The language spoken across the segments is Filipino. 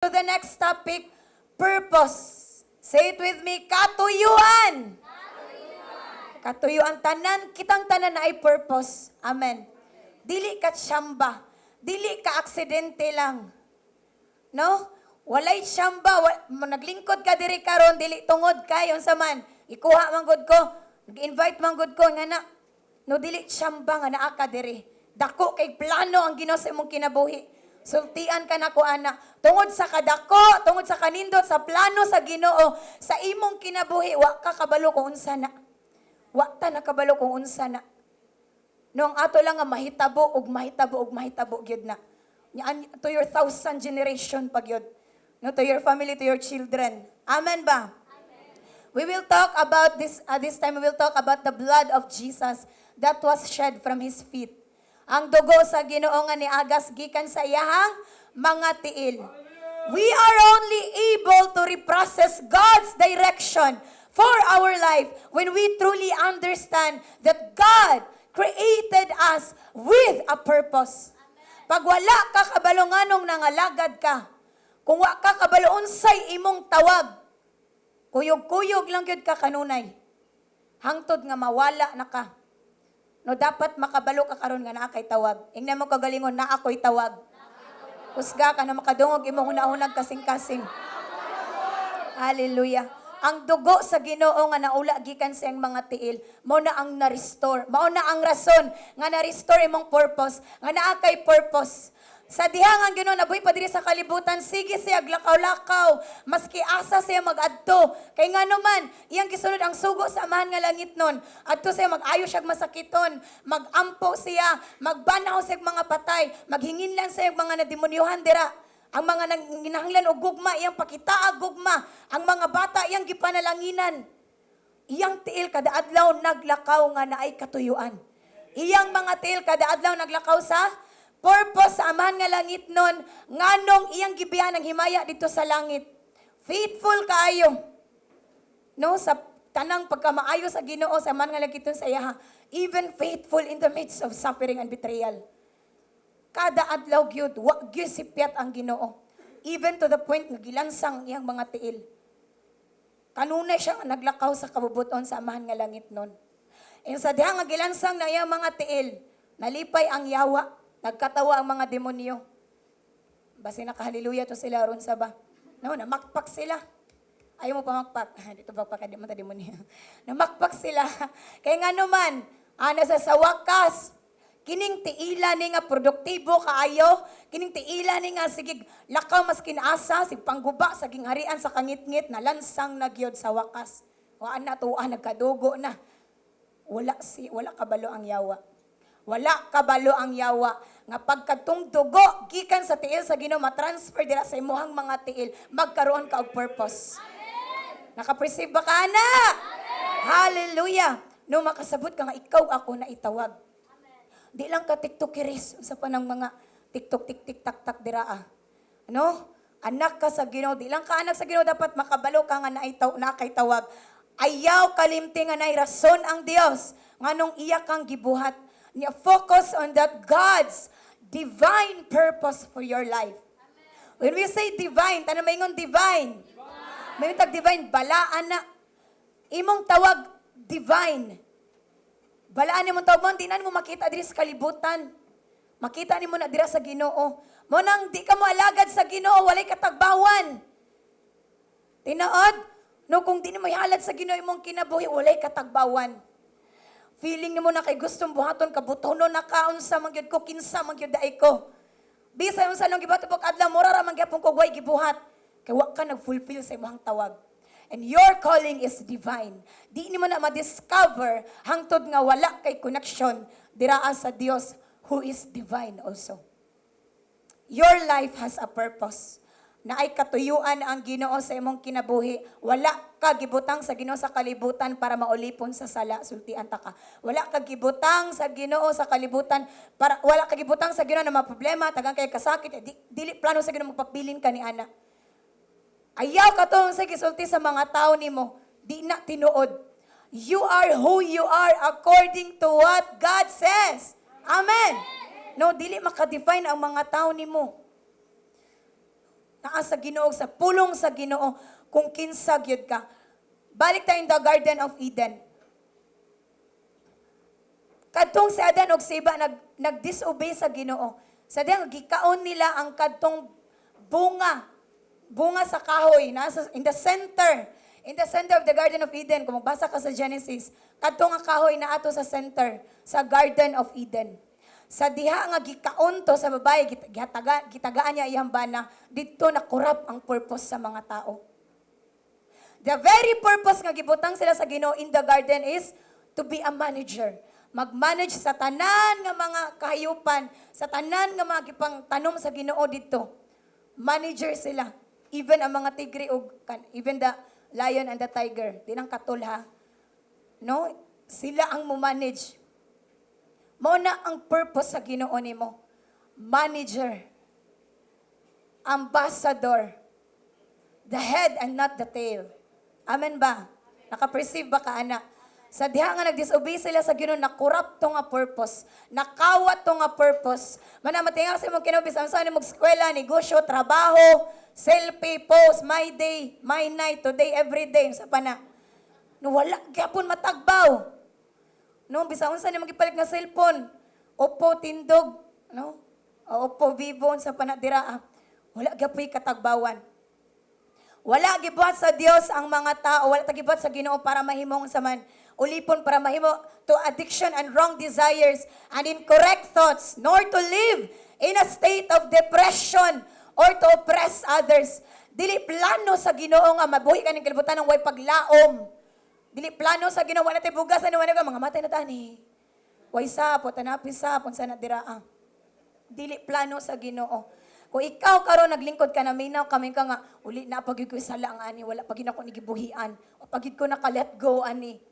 To the next topic, purpose. Say it with me, katuyuan. Katuyuan tanan, kitang tanan na ay purpose. Amen. Dili ka tsamba. Dili ka aksidente lang. No? Walay tsamba. Naglingkod ka diri karon, dili tungod kayon sa man. Ikuha manggod ko. Nag-invite manggod ko nga na. No, dili tsamba nga naa ka diri. Dako kay plano ang Ginoo sa imong kinabuhi. Sultian ka na ko, ana. Tungod sa kadako, tungod sa kanindot, sa plano sa Ginoo, sa imong kinabuhi, wa ka kabalo kung unsa na. Wa ta nakabalo kung unsa na. Noong ato lang nga mahitabo, ug mahitabo, gyud na. To your 1,000 generation pag yun. No, to your family, to your children. Amen ba? Amen. We will talk about this time we will talk about the blood of Jesus that was shed from His feet. Ang dugo sa Ginoo nga niagas gikan sa iyahang mga tiil. We are only able to reprocess God's direction for our life when we truly understand that God created us with a purpose. Pag wala ka kabalo nganong nangalagad ka, kung wa ka kabalo unsay imong tawag, kuyog-kuyog lang gyud ka kanunay. Hangtod nga mawala na ka. No, dapat makabalo ka karon nga naa kay tawag. Ingnan mo kagalingon na ako'y tawag. Kusga ka na makadungog imong hunahunag kasing-kasing. Hallelujah. Ang dugo sa Ginoo nga naula gikan sa iyang mga tiil, mao na ang na-restore. Mao na ang rason nga na-restore imong purpose, nga naa kay purpose. Sa dihang ang Ginoo nabuhi pa diri sa kalibutan, sige siya glakaw-lakaw, maski asa siya mag-adto. Kay nga naman, iyang gisunod ang sugo sa amahan nga langit nun. Adto siya mag-ayo siya masakiton, mag-ampo siya, magbanaw siya mga patay, maghinginlan siya mga nademonyohan dira. Ang mga nanginahanglan og gugma, iyang pakitaag gugma. Ang mga bata, iyang gipanalanginan. Iyang tiil kada adlaw naglakaw nga naay katuyuan. Iyang mga tiil kada adlaw naglakaw sa purpose sa amahan nga langit nun, nganong iyang gibihan ng himaya dito sa langit. Faithful kaayo. No, sa tanang pagkamaayo sa Ginoo sa amahan nga langit nun sa iya. Even faithful in the midst of suffering and betrayal. Kada adlaw gyud, wa gyud sipiat ang Ginoo. Even to the point nga gilansang iyang mga tiil. Kanunay siya nga naglakaw sa kabubuton sa amahan nga langit nun. And sa diha nga gilansang na iyang mga tiil, nalipay ang yawa. Nagkatawa ang mga demonyo. Basi nakahaliluya to sila ron sa ba. No, namakpak sila. Ayaw mo pa makpak. Dito bakpak, di mo ta demonyo. Namakpak sila. Kaya nga naman, sa wakas, kining tiila ni nga produktibo kaayo, kining tiila ni nga sige lakaw mas kinasa, sig pangguba sa gingharian sa kangit-ngit na lansang nagyod sa wakas. Waan na tuwa, nagkadugo na. Wala kabalo ang yawa. Wala kabalo ang yawa nga pagkatong dugo gikan sa tiil sa Ginoo matransfer dira sa imuhang mga tiil, magkaroon ka og purpose. Naka-perceive ba ka na? Hallelujah. No makasabot ka nga ikaw ako na itawag. Di lang ka tiktokeris sa panang mga tiktok tik tik tak tak dira. Ano? Anak ka sa Ginoo, di lang ka anak sa Ginoo, dapat makabalo ka nga na kay tawag. Ayaw kalimti nga nay rason ang Dios nganong iya kang gibuhat. Niya focus on that God's divine purpose for your life. Amen. When we say divine, tanong maingon divine. May tag divine, balaan na. Imong tawag divine. Balaan imong tawag mo, di na mo makita diri sa kalibutan. Makita nimo na dira sa Ginoo. Mo nang di ka mo alagad sa Ginoo, walay katagbawan. Tinood, no kung di mo ihalad sa Ginoo imong kinabuhi, walay katagbawan. Feeling mo na kay gustong buhaton kabutono na kaon sa mangyud ko kinsa mangyud daay ko. Bisan unsa nang gibuhat pag adlaw mura ra man gyapon ko way gibuhat. Kay wa ka nag-fulfill sa imong tawag. And your calling is divine. Di nimo na ma-discover hangtod nga wala kay connection diraa sa Dios who is divine also. Your life has a purpose. Na ay katuyuan ang Ginoo sa imong kinabuhi. Wala ka gibutang sa Ginoo sa kalibutan para maulipon sa sala, sultian ta ka. Wala ka gibutang sa Ginoo sa kalibutan para wala ka gibutang sa Ginoo na maproblema, tagang kay kasakit, dili plano sa Ginoo magpabilin ka ni ana. Ayaw ka tong sa gisulti sa mga tao nimo, di na tinuod. You are who you are according to what God says. Amen. No, dili maka-define ang mga tao nimo. naa sa Ginoo, sa pulong sa Ginoo, kung kinsa gyud ka. Balik tayo in the Garden of Eden. Kadtong si Adan og si Eva nag-disobey sa Ginoo. Sa diyang gikaon nila ang kadtong bunga sa kahoy in the center of the Garden of Eden. Kung magbasa ka sa Genesis, kadtong nga kahoy na ato sa center sa Garden of Eden. Sa diha nga gikaon to sa babae, gitagaan niya iyang bana, dito na corrupt ang purpose sa mga tao. The very purpose nga gibutang sila sa Ginoo in the garden is to be a manager. Mag-manage sa tanan nga mga kahayupan, sa tanan nga mga gipangtanom sa Ginoo dito. Manager sila. Even ang mga tigre even the lion and the tiger, di nang katul ha. No? Sila ang mo-manage. Mao na ang purpose sa Ginoo nimo. Manager. Ambassador. The head and not the tail. Amen ba? Naka-perceive ba ka, anak? Sa diha nga nag-disobey sila sa Ginoo, na-corrupt to nga purpose. Nakawat to nga purpose. Manamatinga sa imong kinubis, ang saan imong eskwela, negosyo, trabaho, selfie, post, my day, my night, today, every day, sa pana. No, wala, gyapon matagbaw. No, bisa unsa ni magipalit nga cellphone. Oppo, Tindog, no? O Oppo, Vivo, sa pana dira. Wala gyapoy katagbawan. Wala gibuhat sa Dios ang mga tao, wala tagibuhat sa Ginoo para mahimong saman. Ulipon para mahimo to addiction and wrong desires and incorrect thoughts, nor to live in a state of depression or to oppress others. Dili plano sa Ginoo nga mabuhi ka ning kalibutan ng way paglaom. Dili plano sa Ginoo wala tay bugas ano nga mga matay na tani. Way sapot tanapi sapon sa nadira. Dili plano sa Ginoo. Kung ikaw karon naglingkod ka na minaw kami ka nga uli na pagid ko sala ang ani wala pagid ako nigibuhian o pagid ko naka let go ani.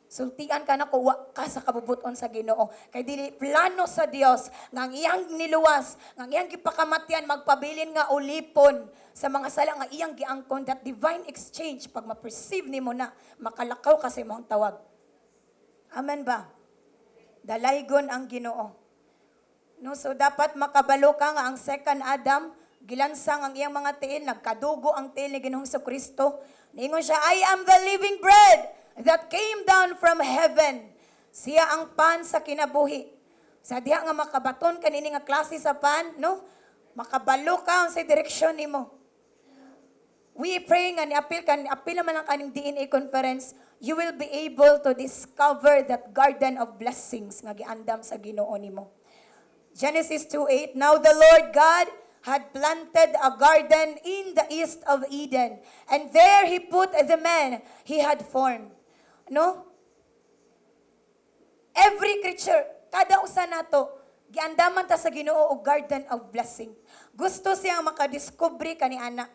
Sultian ka na kuwa ka sa kabubuton sa Ginoo. Kay dili plano sa Dios nga ang iyang niluwas, nga ang iyang gipakamatyan magpabilin nga ulipon sa mga sala nga iyang giangkon, that divine exchange pag ma-perceive nimo na makalakaw ka sa imong tawag. Amen ba? Dalaygon ang Ginoo. No, so dapat makabalo ka nga ang second Adam, gilansang ang iyang mga tiil, nagkadugo ang tiil ni Ginoong Kristo. Niingon siya, I am the living bread that came down from heaven. Siya ang pan sa kinabuhi. Sa diha nga makabaton kanini nga klase sa pan, no? Makabalo ka sa direksyon nimo. We pray nga apil naman ang kaning DNA conference, you will be able to discover that garden of blessings nga giandam sa Ginoo nimo. Genesis 2:8, now the Lord God had planted a garden in the east of Eden, and there He put the man He had formed. No? Every creature, kada usa nato, giandaman ta sa Ginoo og garden of blessing. Gusto siyang makadiscovery kani ana.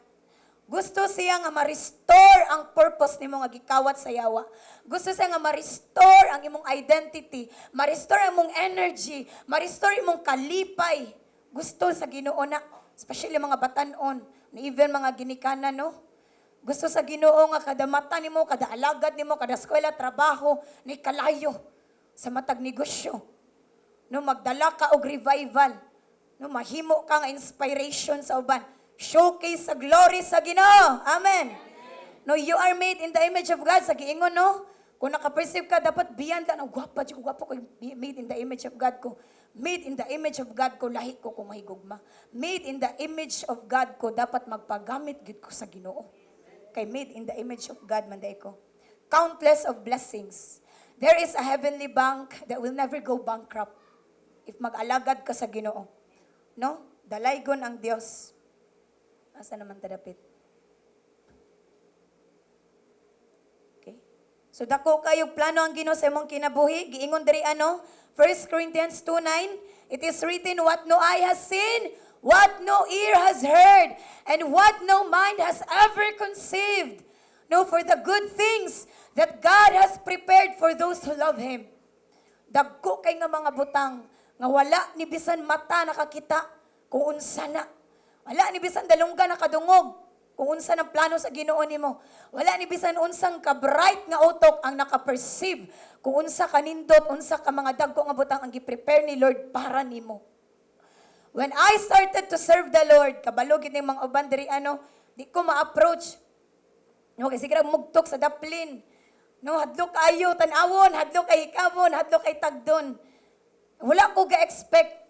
Gusto siya nga ma-restore ang purpose nimo nga gikawat sa yawa. Gusto siya nga ma-restore ang imong identity, ma-restore ang imong energy, ma-restore imong kalipay. Gusto sa Ginoo na, especially mga batanon, even mga ginikanan, no? Gusto sa Ginoo nga kada mata nimo, kada alagad nimo, kada eskwela, trabaho, ni kalayo sa matag negosyo. No, magdala ka og revival. No, mahimo ka nga inspiration sa uban. Showcase sa glory sa Ginoo. Amen. No, you are made in the image of God. Sa giingon, no? Kung naka-perceive ka, dapat beyond ka. No, gwapa ko, made in the image of God ko. Made in the image of God ko, lahi ko kung mahigugma. Made in the image of God ko, dapat magpagamit gid ko sa Ginoo. Kay made in the image of God, manday ko. Countless of blessings. There is a heavenly bank that will never go bankrupt if mag-alagad ka sa Ginoo. No? Dalaygon ang Dios. Asa naman tadapit? Okay. So dako kayo plano ang Ginoo sa imong kinabuhi. Giingon diri ano? 1 Corinthians 2:9, it is written, what no eye has seen, what no ear has heard, and what no mind has ever conceived. No, for the good things that God has prepared for those who love Him. Dagko kay nga mga butang, nga wala ni bisan mata nakakita, kung unsa na. Wala ni bisan dalungga nakadungog, kung unsa ng plano sa Ginoo nimo. Wala ni bisan unsang ka-bright nga utok ang naka-perceive, kung unsa kanindot, unsa ka mga dagko nga butang ang gi-prepare ni Lord para nimo. When I started to serve the Lord, kabalo gid ning mga uban diri di ko ma-approach. No, kasi kira mugtok sa daplin. No, hadlok kayo tan-awon, hadlok kay hikabon, hadlok kay tagdon. Wala ko ga-expect.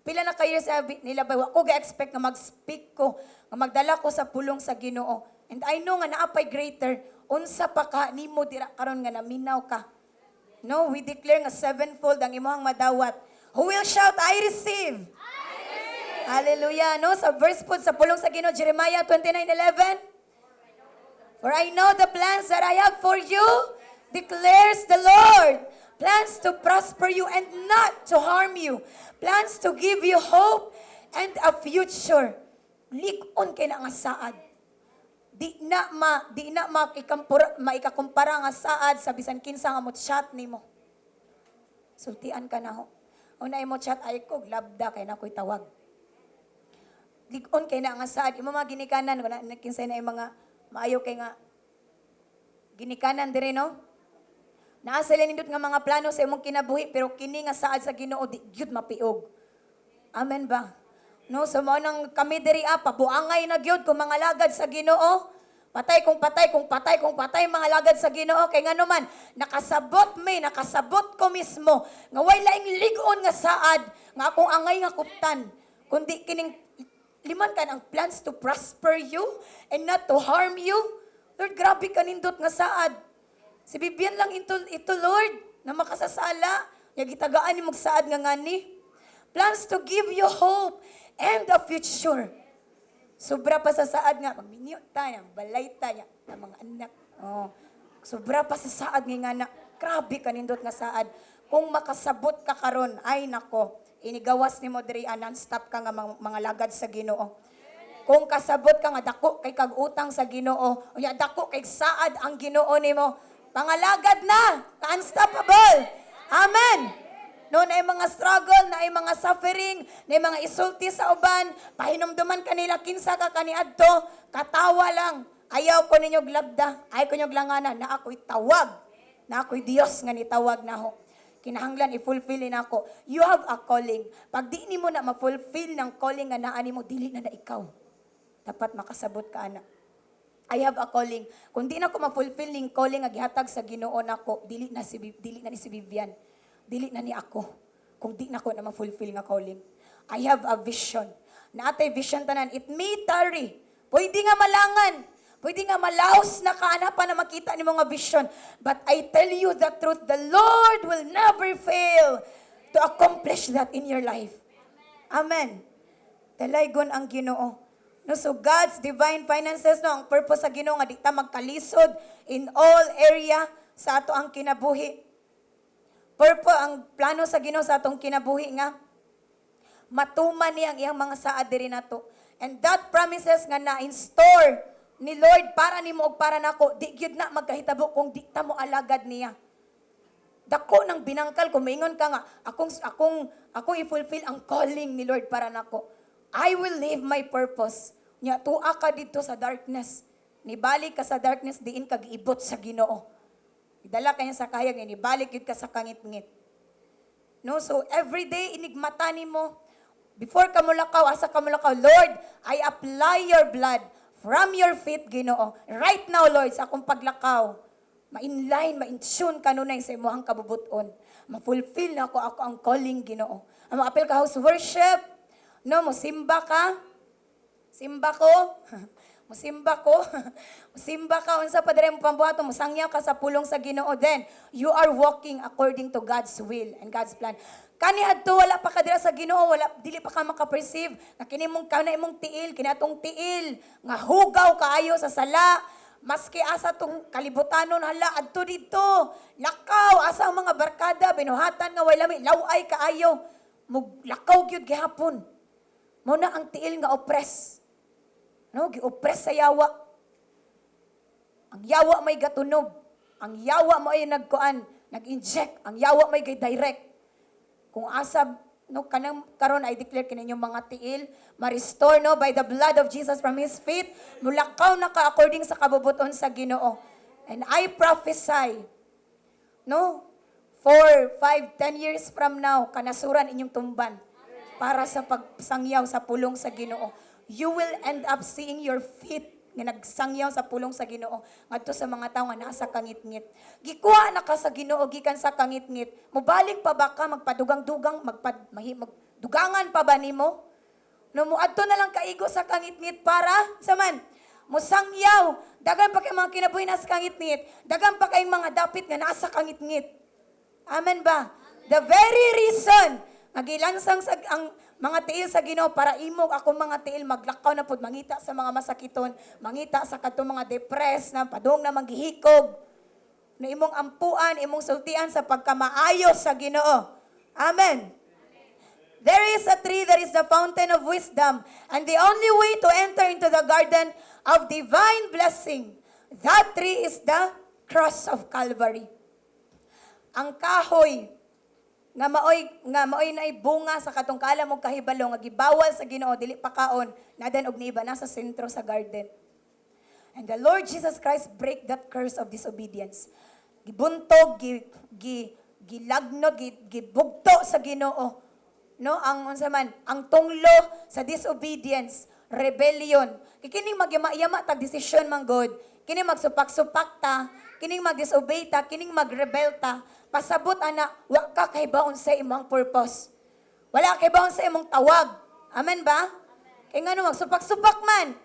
Pila na kayo sabi nila ba, wala ko ga-expect nga mag-speak ko, nga magdala ko sa pulong sa Ginoo. And I know nga naapay greater, unsa pa ka nimo dira karon nga naminaw ka. No, we declare nga sevenfold ang imong madawat. Who will shout, I receive? Hallelujah. No, sa verse po sa pulong sa Ginoo, Jeremiah 29:11. For I know the plans that I have for you, declares the Lord. Plans to prosper you and not to harm you. Plans to give you hope and a future. Lik-on kay na nga saad. Di na maikakumpara nga saad sa bisan kinsa nga mo chat nimo. Sultian ka na ho. Unay mo chat ay ko labda kay na ko'y tawag. Lig-on kay na nga saad. Imo mga ginikanan kinsay na mga maayo kay nga ginikanan diri no. Naa sila nindot nga mga plano sa imong kinabuhi pero kini nga saad sa Ginoo di gyud mapiog. Amen ba? No, so mo nang kami diri pabuangay na gyud kung mga lagad sa Ginoo. Patay kung patay mga lagad sa Ginoo kay ngano man nakasabot ko mismo nga way laing lig-on nga saad nga akong angay nga kuptan kundi kining liman kan ang plans to prosper you and not to harm you. Lord, grabe ka nindot nga saad. Si Bibian lang ito Lord na makasasala nga gitagaan ni magsaad nga ngani. Plans to give you hope and a future. Sobra pa sa saad nga, magminyo tayo, balay tayo, ng mga anak. Oh. Sobra pa sa saad nga na, grabe kanindot nga saad. Kung makasabot ka karon, ay nako, inigawas ni mo diri, non-stop ka nga mga lagad sa Ginoo. Kung kasabot ka nga, dako kay kag-utang sa Ginoo, unya dako kay saad ang Ginoo nimo, pangalagad na, unstoppable. Amen. No, na mga struggle, na mga suffering, na mga isulti sa uban, pahinumduman kanila, kinsa ka kaniadto, katawa lang. Ayaw ko ninyo glabda, ayaw ko ninyo langanan, na ako'y tawag, na ako'y Diyos nga nitawag na ho. Kinahanglan, i-fulfillin ako. You have a calling. Pag di ni mo na ma-fulfill ng calling nga naani mo, dili na ikaw. Dapat makasabot ka, anak. I have a calling. Kung di na ko ma-fulfill ng calling nga gihatag sa Ginoo nako, dili na ni si Vivian. Dili na ni ako kung di na ko na ma-fulfill nga calling. I have a vision. Naatay vision tanan. It may tarry. Pwede nga malangan. Pwede nga malaos na kaanapan na makita ni mga vision. But I tell you the truth, the Lord will never fail to accomplish that in your life. Amen. Talaygon ang Ginoo. No, so God's divine finances, no, ang purpose sa Ginoo nga di ta magkalisod in all area sa ato ang kinabuhi. Ang plano sa Ginoo sa atong kinabuhi nga matuman niya ang iyang mga saad diri nato. And that promises nga na in store ni Lord para nimo ug para nako, di gyud na magkahitabo kung di ta mo alagad niya. Dako nang binangkal kung maingon ka nga akong i-fulfill ang calling ni Lord para nako. I will live my purpose. Nya tuwa ka dito sa darkness. Nibalik ka sa darkness diin kag ibot sa Ginoo. Idala kanya sa kayag, inibalik yun ka sa kangit-ngit. No, so every day, inigmata mo. Before ka mulakaw, asa ka mulakaw, Lord, I apply your blood from your feet, Ginoo. Right now, Lord, sa akong paglakaw, ma-inline, ma-intune ka nunay sa imuhang kabubuton. Ma-fulfill na ako ang calling, Ginoo. Ang apel ka house worship, no, musimba ka, simba ko, musimba ka, unsa pa dire mo pambuhaton, musangyaw ka sa pulong sa Ginoo, then you are walking according to God's will and God's plan. Kani adto wala pa ka dira sa Ginoo, dili pa ka maka-perceive na kini mong kanay mong tiil, kinatong tiil nga hugaw kaayo sa sala, maski asa tong kalibutanon hala adto dito, lakaw asa ang mga barkada binuhatan nga wala mi laway kaayo, muglakaw gyud gihapon. Mo na ang tiil nga oppress. No, gi-oppress sa yawa. Ang yawa may gatunog. Ang yawa mo ay nag-inject. Ang yawa may direct. Kung asab, no, kanang karon I declare kaninyong mga tiil, ma-restore, no, by the blood of Jesus from His feet, mulakaw na ka according sa kabubuton sa Ginoo. And I prophesy, no, 4, 5, 10 years from now, kanasuran inyong tumban. para sa pagsangyaw sa pulong sa Ginoo. You will end up seeing your feet nga nagsangyaw sa pulong sa Ginoo ngadto sa mga tawo nga nasa kangitngit. Gikuha na ka sa Ginoo gikan sa kangitngit. Mobalik pa ba ka magpadugang-dugang magdugangan pa ba nimo? No muadto na lang kaigo sa kangitngit para saman musangyaw. Dagan pa kay mga kinabuhi na sa kangitngit. Dagan pa kay mga dapit nga nasa kangitngit. Amen ba? The very reason nagilansang sa ang mga tiil sa Ginoo para imog ako mga tiil maglakaw na pud mangita sa mga masakiton, mangita sa kadtong mga depressed na padung na manggihikog. No imong ampuan, imong sultian sa pagkamaayo sa Ginoo. Amen. There is a tree that is the fountain of wisdom, and the only way to enter into the garden of divine blessing, that tree is the cross of Calvary. Ang kahoy nga maoy na bunga sa katong kala mong kahibalo nga gibawal sa Ginoo dili pa kaon nadan og niiba nasa sentro sa garden. And the Lord Jesus Christ break that curse of disobedience. Gibuntog, gilagnod, gibugto sa Ginoo. No, ang unsa man, ang tunglo sa disobedience, rebellion. Kining magyama-yama tag desisyon man God. Kining magsupak-supak ta, kining mag-disobey ta, kining mag-rebel ta. Pasabot ana, wa ka kay baon sa imong purpose. Wala kay baon sa imong tawag. Amen ba? Kay ngano magsupak-supak man.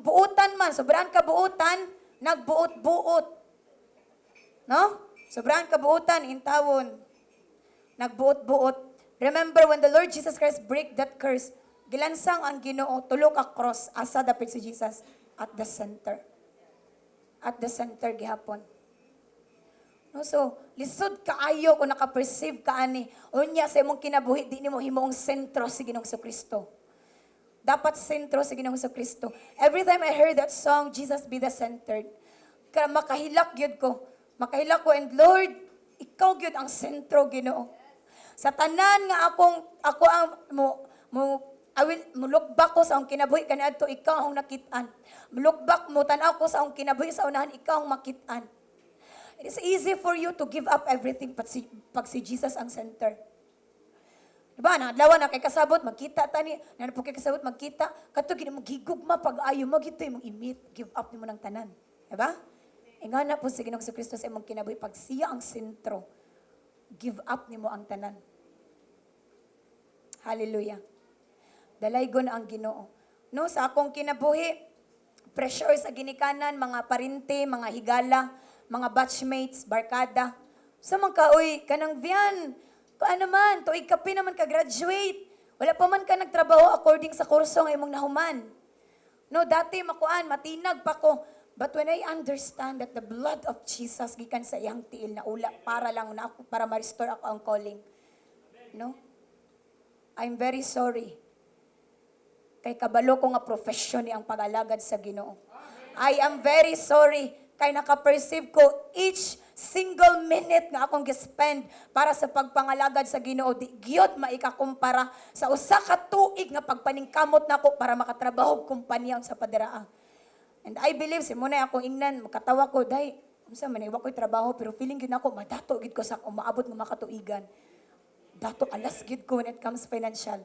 Buutan man, sobrang ka buutan, nagbuot-buot. No? Sobrang ka buutan intawon. Nagbuot-buot. Remember when the Lord Jesus Christ break that curse, gilansang ang Ginoo tulo ka cross asa dapit si Jesus at the center. At the center gihapon. No, so, lisod kaayo kung naka-perceive ka ani. Unya sa imong kinabuhi, di nimo himong sentro si Ginoong Kristo. Dapat sentro si Ginoong Kristo. Every time I heard that song, Jesus be the centered, makahilak gyud ko. Makahilak ko, and Lord, ikaw gyud ang sentro, Ginoo. Sa tanan nga ako ang mulukbak ko sa akong kinabuhi kaniadto ikaw ang nakitaan. Mulukbak mo tanaw ko sa akong kinabuhi sa unahan ikaw ang makitaan. It is easy for you to give up everything pag si Jesus ang center. Diba? Nadlawan na kay kasabot, magkita tani. Na po kay kasabot, magkita. Kato gini mo gigugma pag-ayo, magito imong imit. Give up nimo ng tanan. Diba? Nga na po si Ginoong Kristo sa imong kinabuhi. Pag siya ang sentro, give up nimo ang tanan. Hallelujah. Dalaygon ang Ginoo. No, sa akong kinabuhi, pressure sa ginikanan, mga parinte, mga higala, mga batchmates, barkada. Sa mga kaoy, kanang biyan, ano man, tuig kapi naman ka-graduate. Wala pa man ka nagtrabaho according sa kurso nga imong nahuman. No, dati makuan, matinag pa ko. But when I understand that the blood of Jesus gikan sa iyang tiil na ula para lang na ako, para ma-restore ako ang calling. No? I'm very sorry. Kay kabalo ko nga profession ni ang pag-alagad sa Ginoo. I am very sorry kay naka-perceive ko each single minute nga akong gispend para sa pagpangalagad sa Ginoo. Di gyud maikakumpara sa usa ka tuig nga pagpaningkamot nako para makatrabaho kumpanya sa paderaan. And I believe si muna ako ingnan makatawa ko day unsa man iwa ko'y trabaho pero feeling gyud nako madato gid ko sa umaabot nga makatuigan. Dato alas gid ko when it comes financial.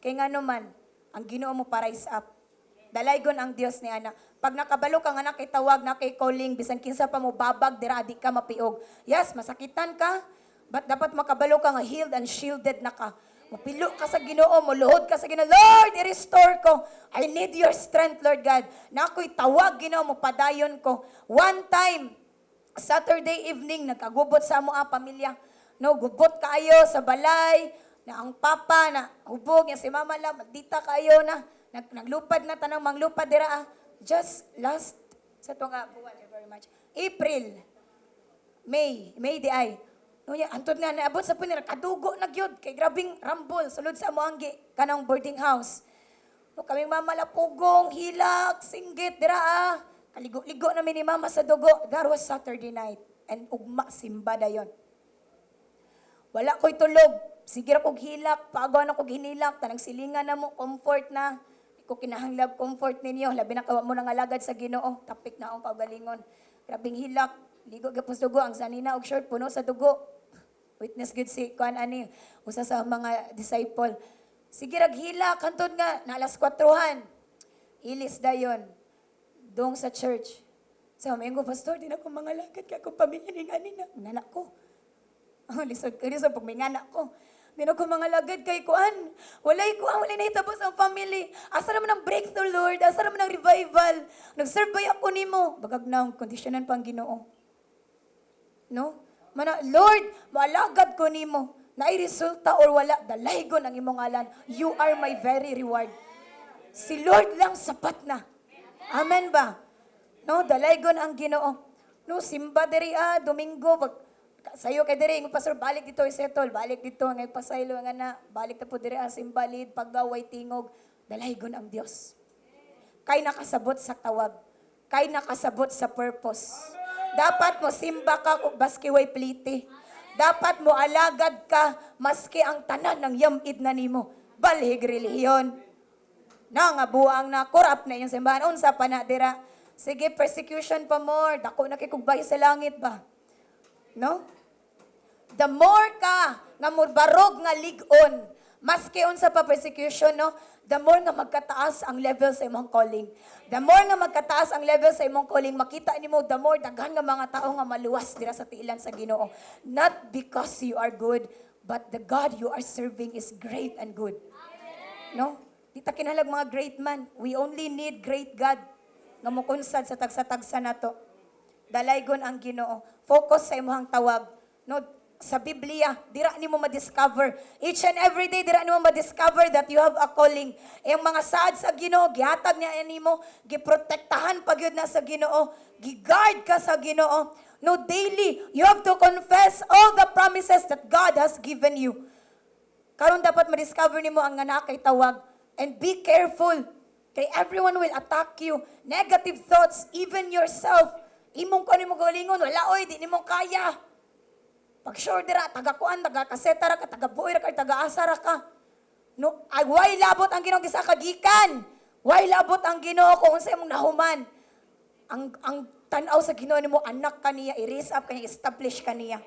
Kay ngano man ang Ginoo mo pa-rise up. Dalaygon ang Dios ni ana. Pag nakabalo ka nga na kay tawag na kay calling bisan kinsa pa mo babag dira di ka mapiog. Yes, masakitan ka, but dapat makabalo ka nga healed and shielded na ka. Mapilo ka sa Ginoo, muluhod ka sa Ginoo. Lord, i-restore ko. I need your strength, Lord God. Na ako'y tawag, Ginoo mo, padayon ko. One time, Saturday evening, nagkagubot sa amo ang pamilya. No, gubot kayo sa balay, na ang papa, na hubog, niya si mama lang, magdita kayo na, naglupad na tanang manglupad dira. Just last, sa ito nga, buwan, very much. April, May di ay. No, ya, antod nga naabot sa punira, kadugo na gyud kay grabing rambol, sulod sa amoanggi, kanang boarding house. No, kaming mama lapugong, hilak, singgit, dira Kaligo-ligo namin ni mama sa dugo. That was Saturday night. And ugma, simba da yun. Wala ko'y tulog. Sige ra kog hilak, paagaw na kog hinilak, tanang silingan na mo, comfort na. Iko kinahanglag comfort ninyo, labi na kawa mo nang alagad sa Ginoo, tapik na akong kaugalingon. Grabing hilak, ligo gapos dugo, ang sanina og short puno sa dugo. Witness good si kuan ani usa sa mga disciple. Sige raghila kantod nga na alas 4:00. Ilis dayon dong sa church. Sa mga pastor, di na ko mga lagad kaya akong pamilya ni nanak ko. Lisod pag may nganak ko. Di na ko mga lagad kay kuan. Walay na itabos ang family. Asa naman ang breakthrough, Lord? Asa naman ang revival? Nag-survey ako nimo. Bagag na ang kondisyonan pang Ginoo. No? Mana, Lord, malagad ko nimo. Naay resulta or wala, dalaygon ang imong ngalan. You are my very reward. Si Lord lang sapat na. Amen ba? No, dalaygon ang Ginoo. No, simba diri Domingo pag sayo kay diri ng pastor balik dito isetol, balik dito ngay pasaylo nga na, balik ta po diri simba lead paggaway tingog, dalaygon ang Dios. Kay nakasabot sa tawag, kay nakasabot sa purpose. Dapat mo simba ka baski way pliti. Dapat mo alagad ka maski ang tanan ng yamid na nimo. Balhig relihiyon. Na nga buang na korap na yung simbahan unsa pa na dira. Sige, persecution pa more. Dako na kay kugbay sa langit ba? No? The more ka nga murbarog nga ligon, maski unsa pa persecution, no? The more nga magkataas ang level sa imong calling. The more nga magkataas ang level sa imong calling, makita nimo the more daghan nga mga tao nga maluwas dira sa tiilan sa Ginoo. Not because you are good, but the God you are serving is great and good. No? Di ta kinahalag mga great man. We only need great God nga mukunsad sa tagsa-tagsa nato. Dalaygon ang Ginoo. Focus sa imong tawag. No, sa Biblia, dira nimo ma-discover. Each and every day, dira nimo ma-discover that you have a calling. Yung mga saad sa Ginoo, gihatag niya nimo, giprotektahan pag yun na sa Ginoo, giguard ka sa Ginoo. No, daily, you have to confess all the promises that God has given you. Karon dapat ma-discover nimo ang nga kay tawag. And be careful. Kay everyone will attack you. Negative thoughts, even yourself. Imong ko nimo galingon, wala oy, di nimo kaya. Pag sure dira, taga-kuan, taga-kaseta ra ka, taga-buoy ra ka, taga-asa ra ka. No, ay, why labot ang Ginoo gisa kagikan? Why labot ang Ginoo kung unsa imong nahuman? Ang tan-aw sa Ginoo nimo anak kaniya, i-raise up kaniya, establish kaniya.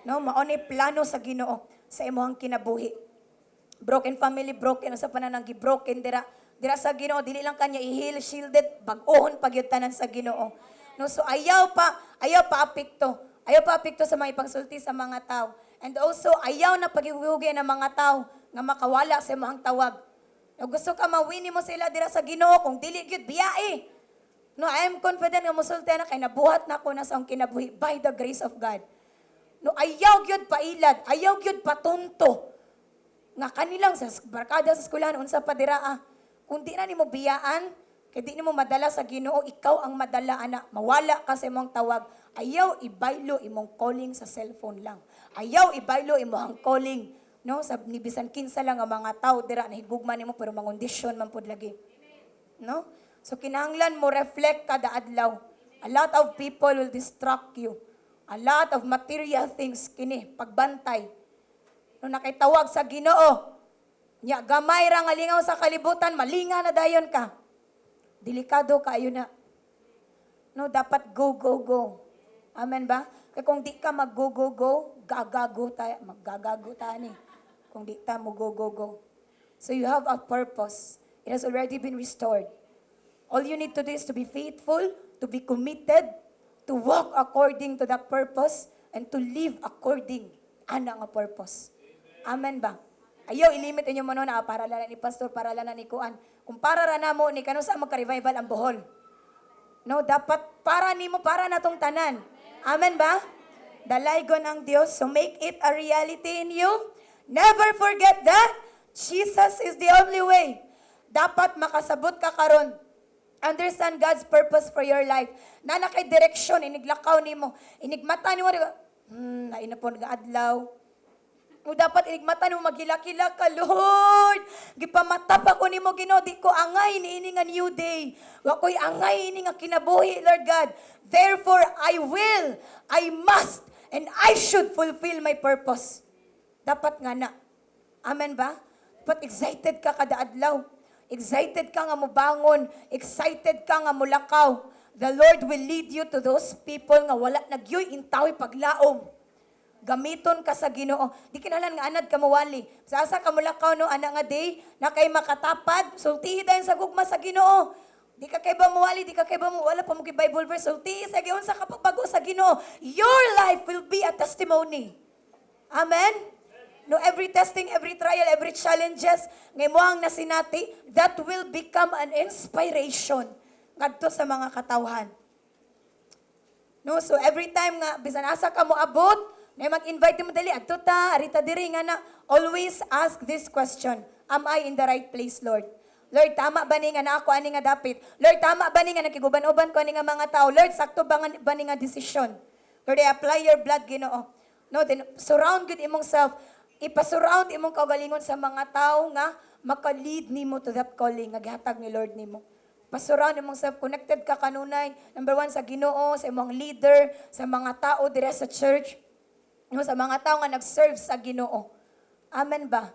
No, mao ni plano sa Ginoo sa imong kinabuhi. Broken family, broken sa pananang gibroken dira sa Ginoo, dili lang kanya i-heal, shielded, bag-ohon pagyutanan sa Ginoo. No, so ayaw pa apekto. Ayaw pa apekto sa mga ipangsulti sa mga tao. And also, ayaw na paghihugi ng mga tao nga makawala sa imong tawag. No, gusto ka mawini mo sila dira sa Ginoo kung dili gyud biyae. No, I am confident nga mosulti na kay nabuhat na ko na sa akong kinabuhi by the grace of God. No, ayaw gyud pailad, ayaw gyud patunto. Nga kanilang sa barkada sa eskwelahan unsa pa dira kung di na nimo biyaan, kay di nimo madala sa Ginoo, ikaw ang madala ana, mawala ka sa imong tawag. Ayaw ibaylo imong calling sa cellphone lang. Ayaw ibaylo imong calling, no, sa nibisan kinsa lang ang mga tao dira nahigugma nimo pero mangondisyon man pud lagi. No? So kinahanglan mo reflect kada adlaw. A lot of people will distract you. A lot of material things kini pagbantay. No, nakitawag sa Ginoo. Nya gamay ra nga lingaw sa kalibutan, malinga na dayon ka. Delikado kaayo na. No, dapat go. Amen ba? Kaya kung di ka mag-go, gagago tayo. Maggagago tayo ni. Kung di ta mo go. So you have a purpose. It has already been restored. All you need to do is to be faithful, to be committed, to walk according to that purpose, and to live according ana nga purpose. Amen ba? Ayaw ilimit inyo mo na para lang ni pastor, para lang ni kuan. Kung para ra namo ni kano sa magka-revival ang Bohol. No, dapat para nimo para natong tanan. Amen ba? Dalaygon ang Dios, so make it a reality in you. Never forget that Jesus is the only way. Dapat makasabot ka karon. Understand God's purpose for your life. Na nakay direksyon, iniglakaw nimo, inigmata nimo, naina po nag-adlaw. O dapat inigmata nimo magilakila ka, Lord. Gipamatap ako nimo Ginoo, di ko angay niini nga new day. Wa ko'y angay ini nga kinabuhi, Lord God. Therefore I must and I should fulfill my purpose. Dapat nga na. Amen ba? Dapat excited ka kada adlaw. Excited ka nga mobangon, excited ka nga mulakaw. The Lord will lead you to those people nga wala nagyoy intawi paglaom. gamiton ka sa Ginoo. Di kinahanglan nga anad ka mawali. Sa asa ka mulakaw no ana nga day na kay makatapad, sultihi dayon sa gugma sa Ginoo. Di ka kay ba mawali, di ka kay ba wala pa mo kay Bible verse, sultihi sa giyon sa kapagbago sa Ginoo. Your life will be a testimony. Amen. No, every testing, every trial, every challenges, ngay mo ang nasinati, that will become an inspiration ngadto sa mga katawhan. No, so every time nga bisan asa ka mo abot, na mag-invite mo dali adto ta, arita diri nga na always ask this question. Am I in the right place, Lord? Lord, tama ba ni nga na ako ani nga dapit? Lord, tama ba ni nga nakiguban-uban ko ani nga mga tao? Lord, sakto ba ni nga desisyon? Lord, I apply your blood, Ginoo. No, then surround good imong self. Ipasurround imong kaugalingon sa mga tao nga maka-lead nimo to that calling nga gihatag ni Lord nimo. Pasurround imong self, connected ka kanunay. Number 1 sa Ginoo, sa imong leader, sa mga tao dire sa church, no, sa mga tao nga nag-serve sa Ginoo. Amen ba?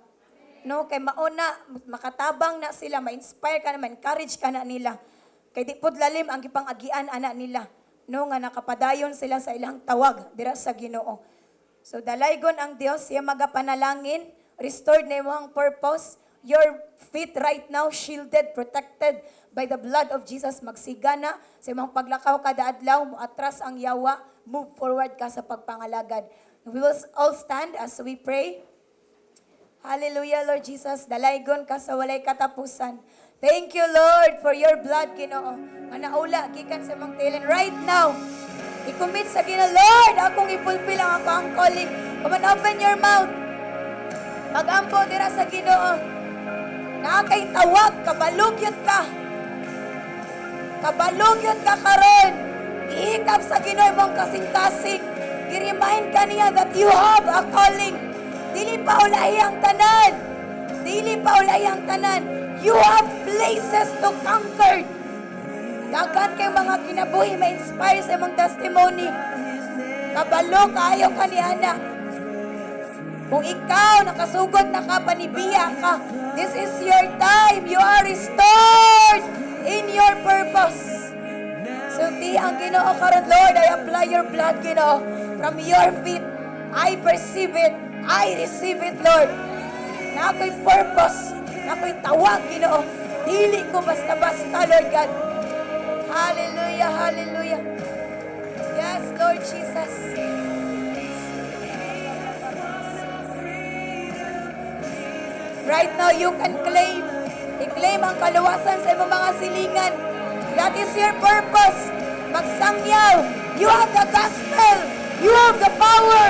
No, kay mauna makatabang na sila, ma-inspire ka na, ma-encourage ka na nila. Kay di pud lalim ang gipang-agian ana nila. No, nga nakapadayon sila sa ilang tawag dira sa Ginoo. So dalaygon ang Dios, siya magapanalangin, restored na imong purpose. Your feet right now shielded, protected by the blood of Jesus. Magsigana sa imong paglakaw kada adlaw, moatras ang yawa, move forward ka sa pagpangalagad. We will all stand as we pray. Hallelujah, Lord Jesus. Dalaygon ka sa walay katapusan. Thank you, Lord, for your blood, Ginoo. Manaula, gikan sa imong tilan right now. I-commit sa Ginoo, Lord, akong i-fulfill ang akong calling. Come on, open your mouth. Magampo dira sa Ginoo. Nakakay tawag, kabalugyot ka. Kabalugyot ka karon. Iikap sa Ginoo mong kasing-kasing. I-remind ka niya that you have a calling. Dili pa ulahi ang tanan. Dili pa ulahi ang tanan. You have places to conquer. Dagan kay mga kinabuhi ma-inspire sa imong testimony. Kabalo kaayo ka ni Ana. Kung ikaw nakasugod na ka, panibiya ka, this is your time. You are restored in your purpose. So di ang Ginoo karon, Lord, I apply your blood, Ginoo, from your feet. I perceive it. I receive it, Lord. Na ako'y purpose, na ako'y tawag, Ginoo. Dili ko basta-basta, Lord God. Hallelujah, hallelujah. Yes, Lord Jesus. Right now, you can claim. I-claim ang kaluwasan sa imong mga silingan. That is your purpose. Magsangyaw. You have the gospel. You have the power.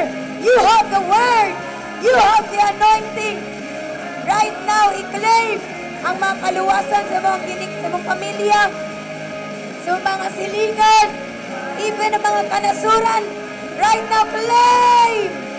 You have the word. You have the anointing. Right now, i-claim ang mga kaluwasan sa imong pamilya, sa mga silingan, even ang mga kanasuran. Right now, claim.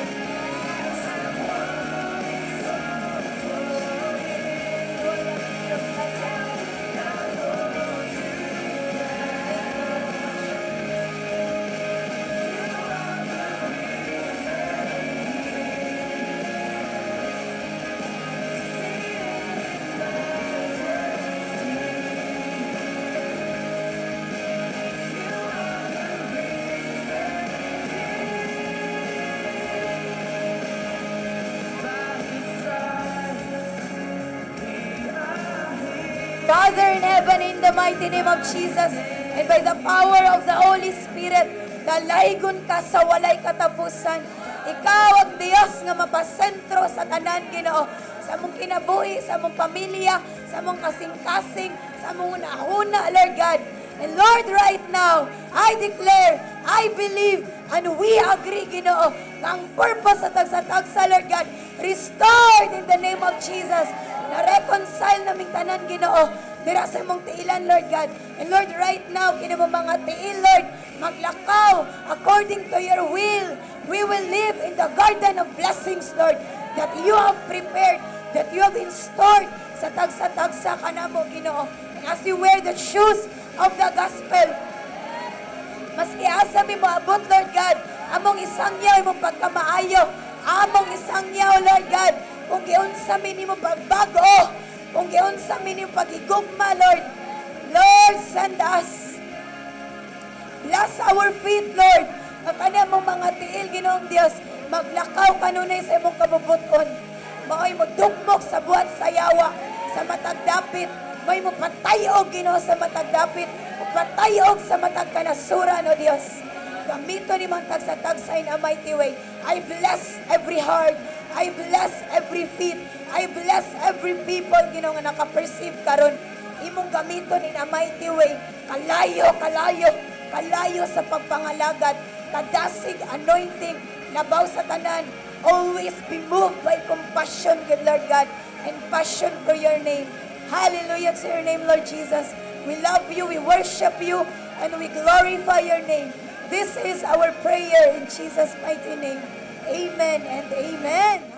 Father in heaven, in the mighty name of Jesus, and by the power of the Holy Spirit, dalaygon ka sa walay katapusan. Ikaw ang Diyos nga mapasentro sa tanan, Ginoo, sa mong kinabuhi, sa mong pamilya, sa mong kasing-kasing, sa mong unahuna, Lord God. And Lord, right now, I declare, I believe, and we agree, Ginoo, na ang purpose sa tagsa-tagsa, Lord God, restored in the name of Jesus. Na-reconcile naming tanan, Ginoo, dira sa imong tiilan, Lord God. And Lord, right now, kini mo mga tiil, Lord, maglakaw according to your will. We will live in the garden of blessings, Lord, that you have prepared, that you have installed sa tagsa-tagsa kanamo, Ginoo. And as you wear the shoes of the gospel, maski asa mi moabot, Lord God, among isangyaw, imong pagkamaayo, among isangyaw, Lord God, kung giunsa mi nimo pagbago, kung giunsa mi nimo pagigugma, Lord. Lord, send us. Bless our feet, Lord. Ang kanamong mga tiil, Ginoong Dios, Maglakaw kanunay sa imong kabubuton. Maoy mo dugmok sa buhat sayawa, sa matag dapit. May mo patayog, Ginoo, sa matag dapit. O patayog sa matag kanasuran, O Dios. Gamito ni mong tagsa-tagsa in a mighty way. I bless every heart. I bless every feet. I bless every people, Ginoo, nga naka-perceive karon. Imong gamiton in a mighty way. Kalayo, kalayo, kalayo sa pagpangalagad. Kadasig anointing, nabaw sa tanan. Always be moved by compassion, good Lord God, and passion for your name. Hallelujah to your name, Lord Jesus. We love you, we worship you, and we glorify your name. This is our prayer in Jesus' mighty name. Amen and amen.